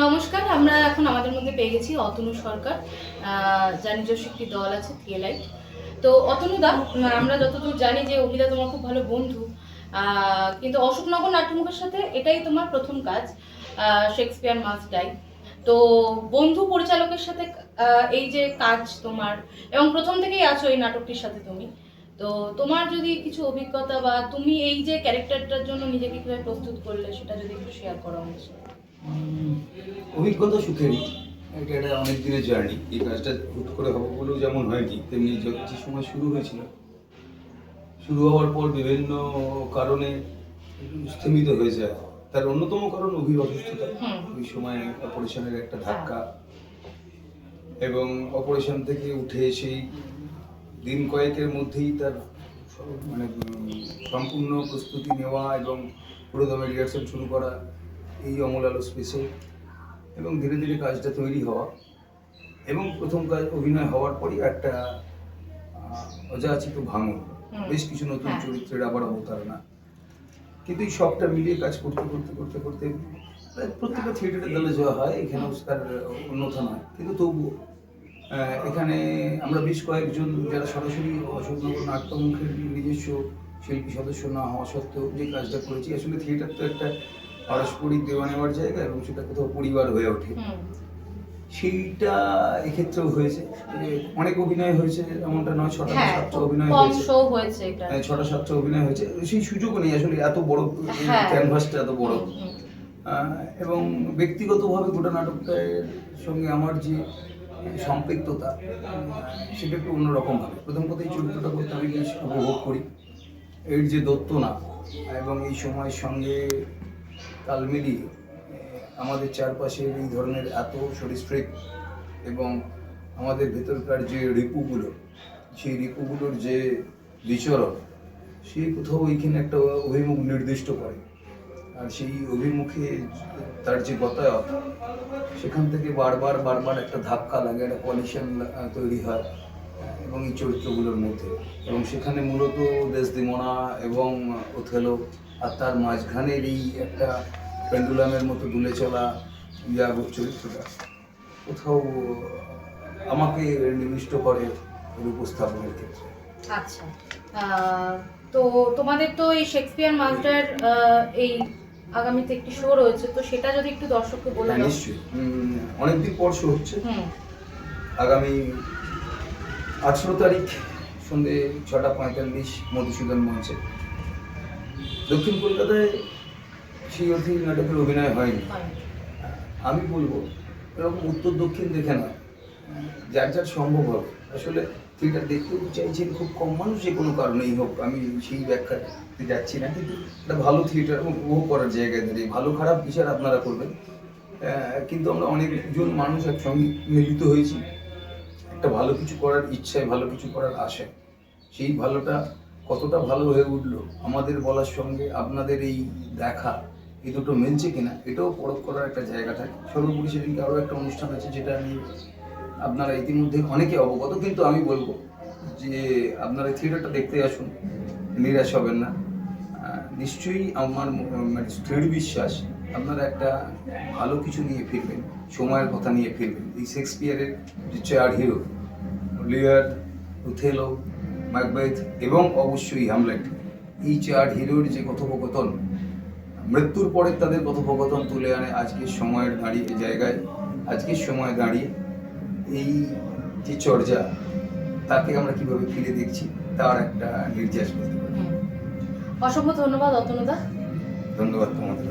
নমস্কার, আমরা এখন আমাদের মধ্যে পেয়ে গেছি অতনু সরকার, যার নিজস্ব একটি দল আছে থিয়েলাইট। তো অতনুদা, আমরা যতদূর জানি যে অভিদা তোমার খুব ভালো বন্ধু, কিন্তু অশোকনগর নাট্যমুখের সাথে এটাই তোমার প্রথম কাজ, শেক্সপিয়ার মাস্ট ডাই। তো বন্ধু পরিচালকের সাথে এই যে কাজ তোমার, এবং প্রথম থেকেই আছো এই নাটকটির সাথে তুমি, তো তোমার যদি কিছু অভিজ্ঞতা বা তুমি এই যে ক্যারেক্টারটার জন্য নিজেকে কিভাবে প্রস্তুত করলে সেটা যদি একটু শেয়ার করো আমাদের সাথে। অভিজ্ঞতা সুখেরই। এটা একটা অনেক দিনের জার্নি। এই কাজটা হুট করে হবে বলেও যেমন হয়নি, তেমনি যে সময় শুরু হয়েছিল, শুরু হওয়ার পর বিভিন্ন কারণে স্থিমিত হয়ে যায়। তার অন্যতম কারণ অভির অসুস্থতা। ওই সময় অপারেশনের একটা ধাক্কা, এবং অপারেশন থেকে উঠে সেই দিন কয়েকের মধ্যেই তার মানে সম্পূর্ণ প্রস্তুতি নেওয়া এবং পুরোদমে রিহার্সাল শুরু করা, এই অমল আলো স্পেশাল, এবং ধীরে ধীরে কাজটা তৈরি হওয়া, এবং প্রথম কাজ অভিনয় হওয়ার পরই একটা অযাচিত ভাঙন, বেশ কিছু নতুন চরিত্রের আবার অবতারণা। কিন্তু এই সবটা মিলিয়ে কাজ করতে করতে করতে করতে প্রত্যেকটা থিয়েটারে দলে যাওয়া হয়, এখানেও তার অন্যথা নয়, কিন্তু তবুও এখানে আমরা বেশ কয়েকজন যারা সরাসরি অশোকনগর নাট্যমুখের নিজস্ব শিল্পী সদস্য না হওয়া সত্ত্বেও যে কাজটা করেছি, আসলে থিয়েটার তো একটা পারস্পরিক দেওয়া নেওয়ার জায়গা, এবং সেটা কোথাও পরিবার হয়ে ওঠে। সেইটা এক্ষেত্রেও হয়েছে। অনেক অভিনয় হয়েছে, এমনটা নয়, 6টা-7টা অভিনয় হয়েছে, 6টা-7টা অভিনয় হয়েছে। সেই সুযোগও নেই আসলে, এত বড় ক্যানভাসটা, এত বড়। এবং ব্যক্তিগতভাবে গোটা নাটকটার সঙ্গে আমার যে সম্পৃক্ততা, সেটা একটু অন্যরকম হবে। প্রথম কথা, এই চরিত্রটা করতে আমি বেশ উপভোগ করি। এর যে দত্তনা এবং এই সময়ের সঙ্গে তাল মিলিয়ে আমাদের চারপাশের এই ধরনের এত সরীসৃপ এবং আমাদের ভেতরকার যে রিপুগুলো, সেই রিপুগুলোর যে বিচরণ, সেই কোথাও ওইখানে একটা অভিমুখ নির্দিষ্ট করে। আর সেই অভিমুখে তার যে গতায়ত, সেখান থেকে বারবার বারবার একটা ধাক্কা লাগে, একটা কলিশন তৈরি হয় এবং এই চরিত্রগুলোর মধ্যে, এবং সেখানে মূলত দেসদেমোনা এবং ওথেলো, আর তার মাঝখানের এই একটা পেন্ডুলামের মতো দুলে চলা ইয়াগোর চরিত্রটা কোথাও আমাকে নিবিষ্ট করে উপস্থাপনের ক্ষেত্রে। আচ্ছা, তো তোমাদের তো এই শেক্সপিয়ার মাস্টার এই আগামীতে একটি শো রয়েছে, তো সেটা যদি একটু দর্শককে বলে দাও। নিশ্চয়ই, অনেকদিন পর শো হচ্ছে। আগামী 18 তারিখ সন্ধ্যে 6:45 মধুসূদন মঞ্চে। দক্ষিণ কলকাতায় সেই অর্থে নাটকের অভিনয় হয়নি। আমি বলবো এরকম উত্তর দক্ষিণ দেখে নয়, যার যার সম্ভব হবে। আসলে থিয়েটার দেখতেও চাইছেন খুব কম মানুষ, যে কোনো কারণেই হোক, আমি সেই ব্যাখ্যাতে যাচ্ছি না, কিন্তু একটা ভালো থিয়েটার এবং উপভোগ করার জায়গায় দাঁড়িয়ে ভালো খারাপ বিচার আপনারা করবেন। কিন্তু আমরা অনেকজন মানুষ একসঙ্গে মিলিত হয়েছি একটা ভালো কিছু করার ইচ্ছায়, ভালো কিছু করার আশায়। সেই ভালোটা কতটা ভালো হয়ে উঠলো আমাদের বলার সঙ্গে আপনাদের এই দেখা, এই দুটো মিলছে কিনা, এটাও পরখ করার একটা জায়গা থাকে। সর্বোপরি সেদিনকে আরও একটা অনুষ্ঠান আছে, যেটা আমি আপনারা ইতিমধ্যে অনেকে অবগত, কিন্তু আমি বলবো যে আপনারা থিয়েটারটা দেখতে আসুন, নিরাশ হবেন না। নিশ্চয়ই আমার দৃঢ় বিশ্বাস আপনারা একটা ভালো কিছু নিয়ে ফিরবেন, সময়ের কথা নিয়ে ফিরবেন। এই শেক্সপিয়ারের যে চার হিরো, লিয়ার, ওথেলো, ম্যাকবেথ এবং অবশ্যই হ্যামলেট, এই চার হিরোর যে কথোপকথন, মৃত্যুর পরে তাদের কথোপকথন তুলে আনে আজকের সময়ের জায়গায়, আজকের সময় দাঁড়িয়ে এই যে চর্যা, তাকে আমরা কিভাবে ফিরে দেখছি, তার একটা নির্যাস করতে পারি। অসংখ্য ধন্যবাদ অতনুদা। ধন্যবাদ তোমাদের।